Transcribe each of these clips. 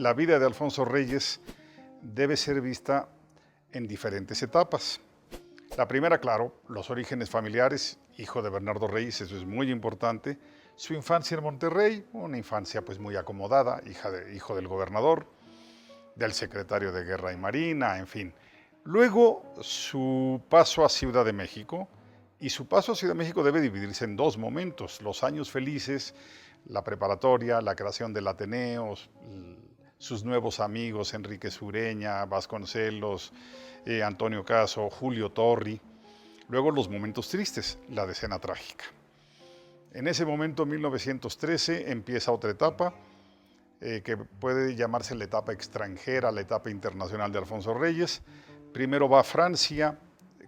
la vida de Alfonso Reyes debe ser vista en diferentes etapas. La primera, claro, los orígenes familiares, hijo de Bernardo Reyes, eso es muy importante. Su infancia en Monterrey, una infancia pues muy acomodada, hijo del gobernador, del secretario de Guerra y Marina, en fin. Luego su paso a Ciudad de México, y su paso a Ciudad de México debe dividirse en dos momentos: los años felices, la preparatoria, la creación del Ateneo, sus nuevos amigos, Enrique Sureña, Vasconcelos, Antonio Caso, Julio Torri. Luego los momentos tristes, la decena trágica. En ese momento, 1913, empieza otra etapa, que puede llamarse la etapa extranjera, la etapa internacional de Alfonso Reyes. Primero va a Francia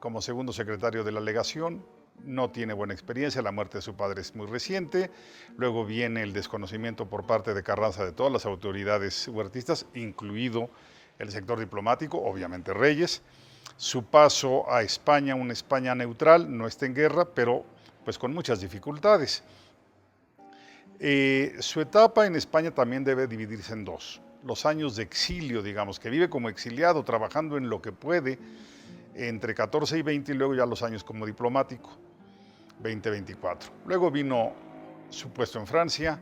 como segundo secretario de la legación, no tiene buena experiencia, la muerte de su padre es muy reciente. Luego viene el desconocimiento por parte de Carranza de todas las autoridades huertistas, incluido el sector diplomático, obviamente Reyes. Su paso a España, una España neutral, no está en guerra, pero pues con muchas dificultades. Su etapa en España también debe dividirse en dos: los años de exilio, digamos, que vive como exiliado, trabajando en lo que puede, entre 14 y 20, y luego ya los años como diplomático, 20-24. Luego vino su puesto en Francia,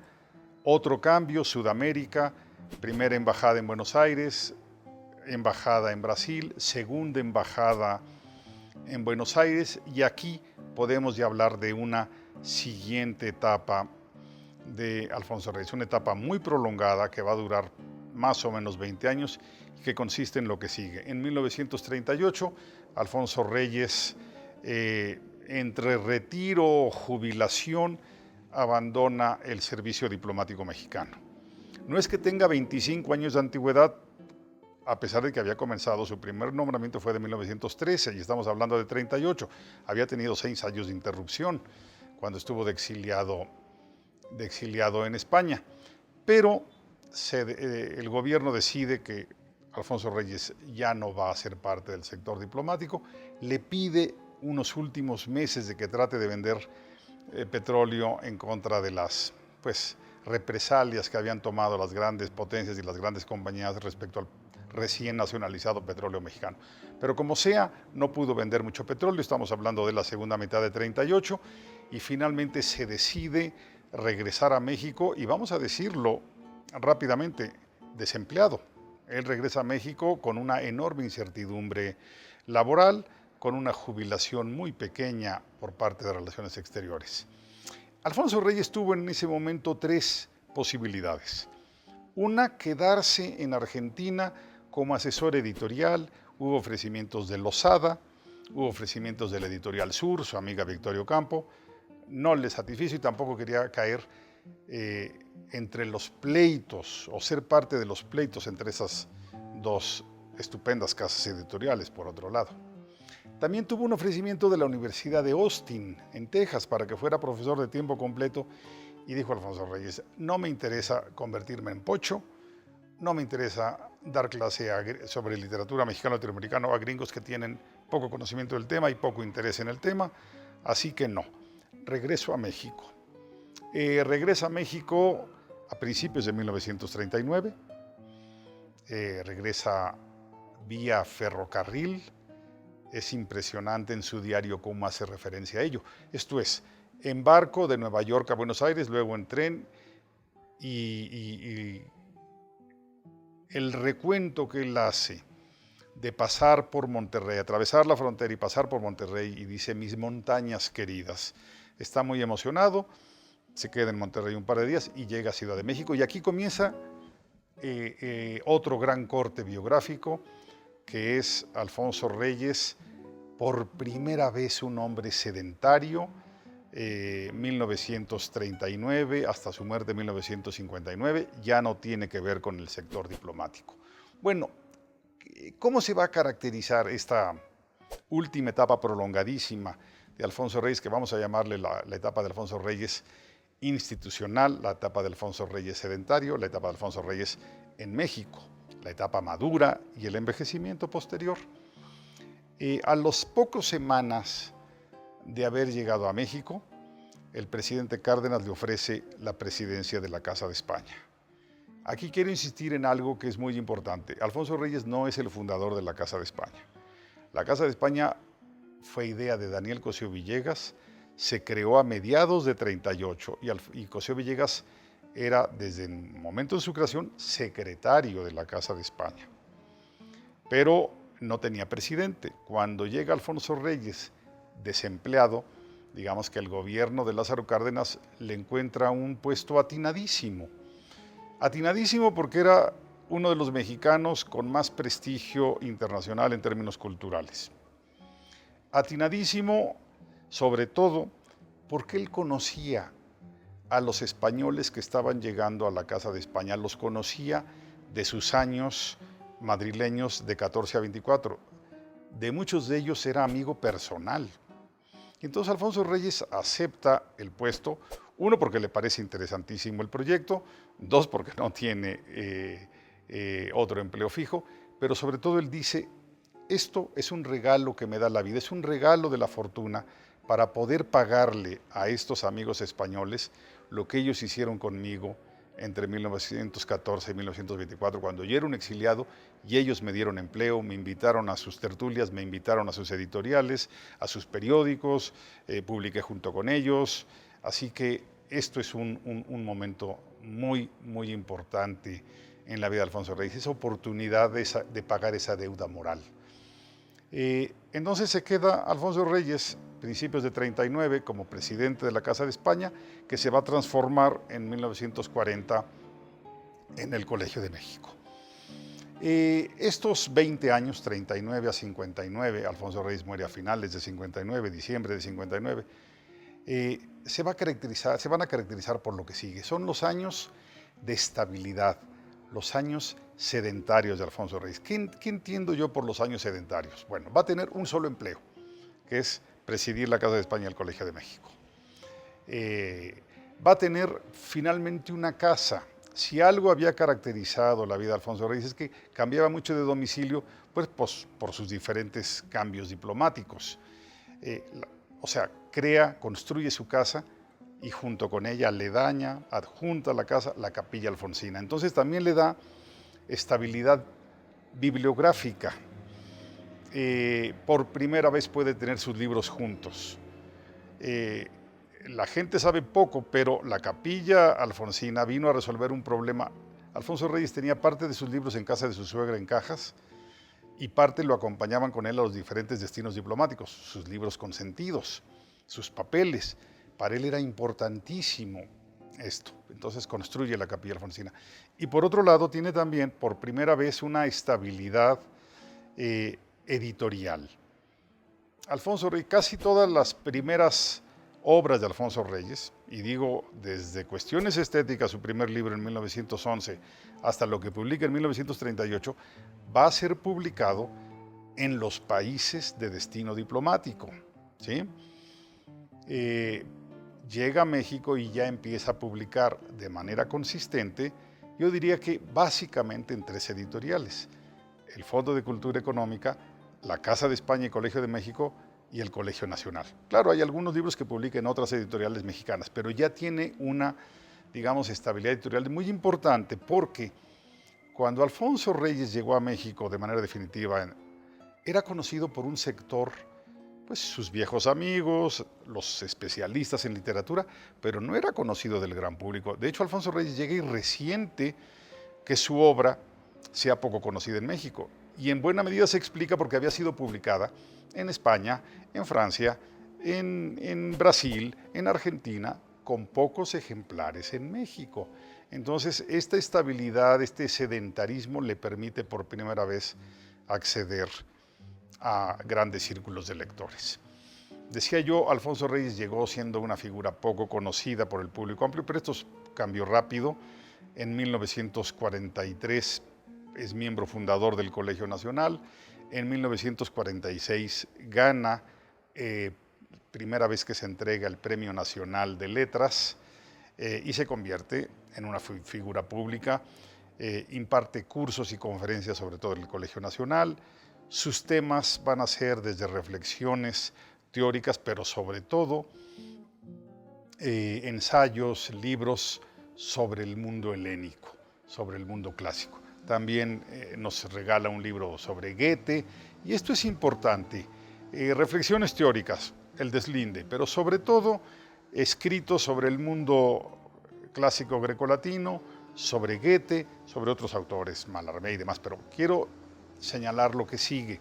otro cambio, Sudamérica, primera embajada en Buenos Aires, embajada en Brasil, segunda embajada en Buenos Aires, y aquí podemos ya hablar de una siguiente etapa de Alfonso Reyes, una etapa muy prolongada que va a durar más o menos 20 años y que consiste en lo que sigue. En 1938, Alfonso Reyes, entre retiro o jubilación, abandona el servicio diplomático mexicano. No es que tenga 25 años de antigüedad, a pesar de que había comenzado, su primer nombramiento fue de 1913 y estamos hablando de 38. Había tenido 6 años de interrupción cuando estuvo de exiliado en España. Pero el gobierno decide que Alfonso Reyes ya no va a ser parte del sector diplomático, le pide unos últimos meses de que trate de vender petróleo en contra de las represalias que habían tomado las grandes potencias y las grandes compañías respecto al recién nacionalizado petróleo mexicano. Pero como sea, no pudo vender mucho petróleo, estamos hablando de la segunda mitad de 38, y finalmente se decide regresar a México, y vamos a decirlo rápidamente, desempleado. Él regresa a México con una enorme incertidumbre laboral, con una jubilación muy pequeña por parte de Relaciones Exteriores. Alfonso Reyes tuvo en ese momento 3 posibilidades. Una, quedarse en Argentina como asesor editorial. Hubo ofrecimientos de Losada, hubo ofrecimientos de la Editorial Sur, su amiga Victoria Ocampo. No le satisfizo y tampoco quería caer entre los pleitos o ser parte de los pleitos entre esas dos estupendas casas editoriales, por otro lado. También tuvo un ofrecimiento de la Universidad de Austin, en Texas, para que fuera profesor de tiempo completo, y dijo Alfonso Reyes: no me interesa convertirme en pocho, no me interesa dar clase sobre literatura mexicano-latinoamericana a gringos que tienen poco conocimiento del tema y poco interés en el tema, así que no, regreso a México. Regresa a México a principios de 1939, regresa vía ferrocarril. Es impresionante en su diario cómo hace referencia a ello. Esto es, en barco de Nueva York a Buenos Aires, luego en tren, y el recuento que él hace de pasar por Monterrey, atravesar la frontera y pasar por Monterrey, y dice: mis montañas queridas. Está muy emocionado, se queda en Monterrey un par de días y llega a Ciudad de México, y aquí comienza otro gran corte biográfico, que es Alfonso Reyes, por primera vez un hombre sedentario, 1939 hasta su muerte en 1959, ya no tiene que ver con el sector diplomático. Bueno, ¿cómo se va a caracterizar esta última etapa prolongadísima de Alfonso Reyes, que vamos a llamarle la etapa de Alfonso Reyes institucional, la etapa de Alfonso Reyes sedentario, la etapa de Alfonso Reyes en México, la etapa madura y el envejecimiento posterior? A las pocas semanas de haber llegado a México, el presidente Cárdenas le ofrece la presidencia de la Casa de España. Aquí quiero insistir en algo que es muy importante. Alfonso Reyes no es el fundador de la Casa de España. La Casa de España fue idea de Daniel Cosío Villegas, se creó a mediados de 38 y Cosío Villegas era desde el momento de su creación secretario de la Casa de España. Pero no tenía presidente. Cuando llega Alfonso Reyes, desempleado, digamos que el gobierno de Lázaro Cárdenas le encuentra un puesto atinadísimo. Atinadísimo porque era uno de los mexicanos con más prestigio internacional en términos culturales. Atinadísimo, sobre todo, porque él conocía a los españoles que estaban llegando a la Casa de España, los conocía de sus años madrileños de 14 a 24. De muchos de ellos era amigo personal. Y entonces Alfonso Reyes acepta el puesto, uno, porque le parece interesantísimo el proyecto, dos, porque no tiene otro empleo fijo, pero sobre todo él dice, esto es un regalo que me da la vida, es un regalo de la fortuna para poder pagarle a estos amigos españoles lo que ellos hicieron conmigo entre 1914 y 1924, cuando yo era un exiliado y ellos me dieron empleo, me invitaron a sus tertulias, me invitaron a sus editoriales, a sus periódicos, publiqué junto con ellos, así que esto es un momento muy, muy importante en la vida de Alfonso Reyes, esa oportunidad de pagar esa deuda moral. Entonces se queda Alfonso Reyes, principios de 39, como presidente de la Casa de España, que se va a transformar en 1940 en el Colegio de México. Estos 20 años, 39 a 59, Alfonso Reyes muere a finales de 59, diciembre de 59, se van a caracterizar por lo que sigue. Son los años de estabilidad, los años sedentarios de Alfonso Reyes. ¿Qué entiendo yo por los años sedentarios? Bueno, va a tener un solo empleo, que es presidir la Casa de España y el Colegio de México. Va a tener finalmente una casa. Si algo había caracterizado la vida de Alfonso Reyes es que cambiaba mucho de domicilio, pues por sus diferentes cambios diplomáticos. O sea, construye su casa y junto con ella aledaña, adjunta a la casa, la Capilla Alfonsina. Entonces también le da estabilidad bibliográfica. Por primera vez puede tener sus libros juntos. La gente sabe poco, pero la Capilla Alfonsina vino a resolver un problema. Alfonso Reyes tenía parte de sus libros en casa de su suegra en cajas y parte lo acompañaban con él a los diferentes destinos diplomáticos, sus libros consentidos, sus papeles. Para él era importantísimo esto. Entonces construye la Capilla Alfonsina. Y por otro lado tiene también por primera vez una estabilidad editorial. Alfonso Reyes, casi todas las primeras obras de Alfonso Reyes, y digo desde cuestiones estéticas, su primer libro en 1911, hasta lo que publica en 1938, va a ser publicado en los países de destino diplomático. ¿Sí? Llega a México y ya empieza a publicar de manera consistente, yo diría que básicamente en 3 editoriales: el Fondo de Cultura Económica, la Casa de España y Colegio de México y el Colegio Nacional. Claro, hay algunos libros que publica en otras editoriales mexicanas, pero ya tiene una, digamos, estabilidad editorial muy importante, porque cuando Alfonso Reyes llegó a México de manera definitiva, era conocido por un sector, pues sus viejos amigos, los especialistas en literatura, pero no era conocido del gran público. De hecho, Alfonso Reyes llega y resiente que su obra sea poco conocida en México. Y en buena medida se explica porque había sido publicada en España, en Francia, en Brasil, en Argentina, con pocos ejemplares en México. Entonces, esta estabilidad, este sedentarismo le permite por primera vez acceder a grandes círculos de lectores. Decía yo, Alfonso Reyes llegó siendo una figura poco conocida por el público amplio, pero esto cambió rápido. En 1943 es miembro fundador del Colegio Nacional. En 1946 gana, primera vez que se entrega el Premio Nacional de Letras, y se convierte en una figura pública. Imparte cursos y conferencias sobre todo en el Colegio Nacional. Sus temas van a ser desde reflexiones teóricas, pero sobre todo ensayos, libros sobre el mundo helénico, sobre el mundo clásico. También nos regala un libro sobre Goethe, y esto es importante, reflexiones teóricas, el deslinde, pero sobre todo escritos sobre el mundo clásico grecolatino, sobre Goethe, sobre otros autores, Mallarmé y demás, pero quiero señalar lo que sigue.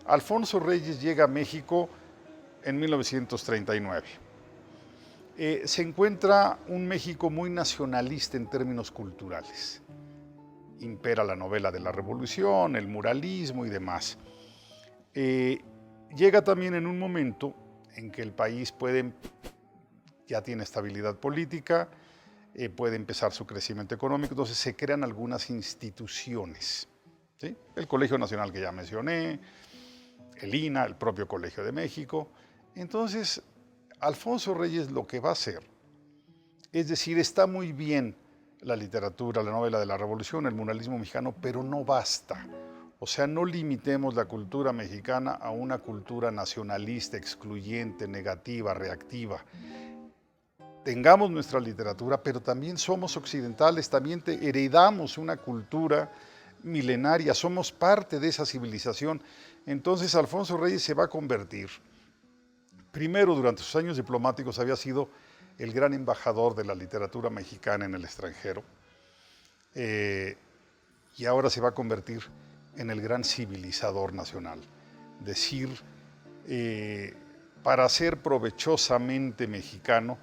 Alfonso Reyes llega a México en 1939. Se encuentra un México muy nacionalista en términos culturales. Impera la novela de la Revolución, el muralismo y demás. Llega también en un momento en que el país ya tiene estabilidad política, puede empezar su crecimiento económico, entonces se crean algunas instituciones, ¿sí? El Colegio Nacional que ya mencioné, el INA, el propio Colegio de México. Entonces, Alfonso Reyes lo que va a hacer, es decir, está muy bien la literatura, la novela de la Revolución, el muralismo mexicano, pero no basta. O sea, no limitemos la cultura mexicana a una cultura nacionalista, excluyente, negativa, reactiva. Tengamos nuestra literatura, pero también somos occidentales, también heredamos una cultura milenaria, somos parte de esa civilización. Entonces Alfonso Reyes se va a convertir, primero durante sus años diplomáticos había sido el gran embajador de la literatura mexicana en el extranjero, y ahora se va a convertir en el gran civilizador nacional. Decir, para ser provechosamente mexicano,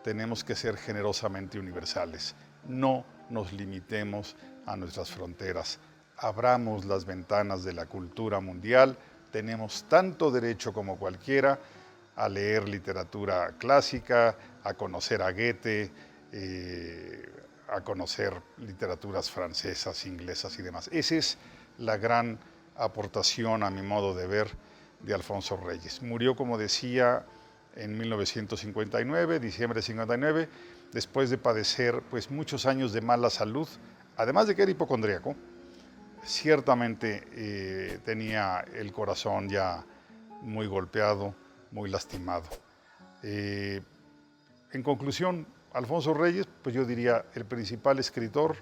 tenemos que ser generosamente universales. No nos limitemos a nuestras fronteras. Abramos las ventanas de la cultura mundial. Tenemos tanto derecho como cualquiera a leer literatura clásica, a conocer a Goethe, a conocer literaturas francesas, inglesas y demás. Esa es la gran aportación, a mi modo de ver, de Alfonso Reyes. Murió, como decía, en 1959, diciembre de 59, después de padecer pues, muchos años de mala salud, además de que era hipocondríaco. Ciertamente tenía el corazón ya muy golpeado, muy lastimado. En conclusión, Alfonso Reyes, pues yo diría el principal escritor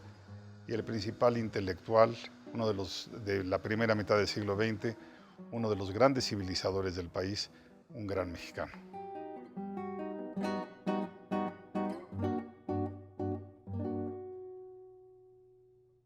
y el principal intelectual, uno de la primera mitad del siglo XX, uno de los grandes civilizadores del país, un gran mexicano.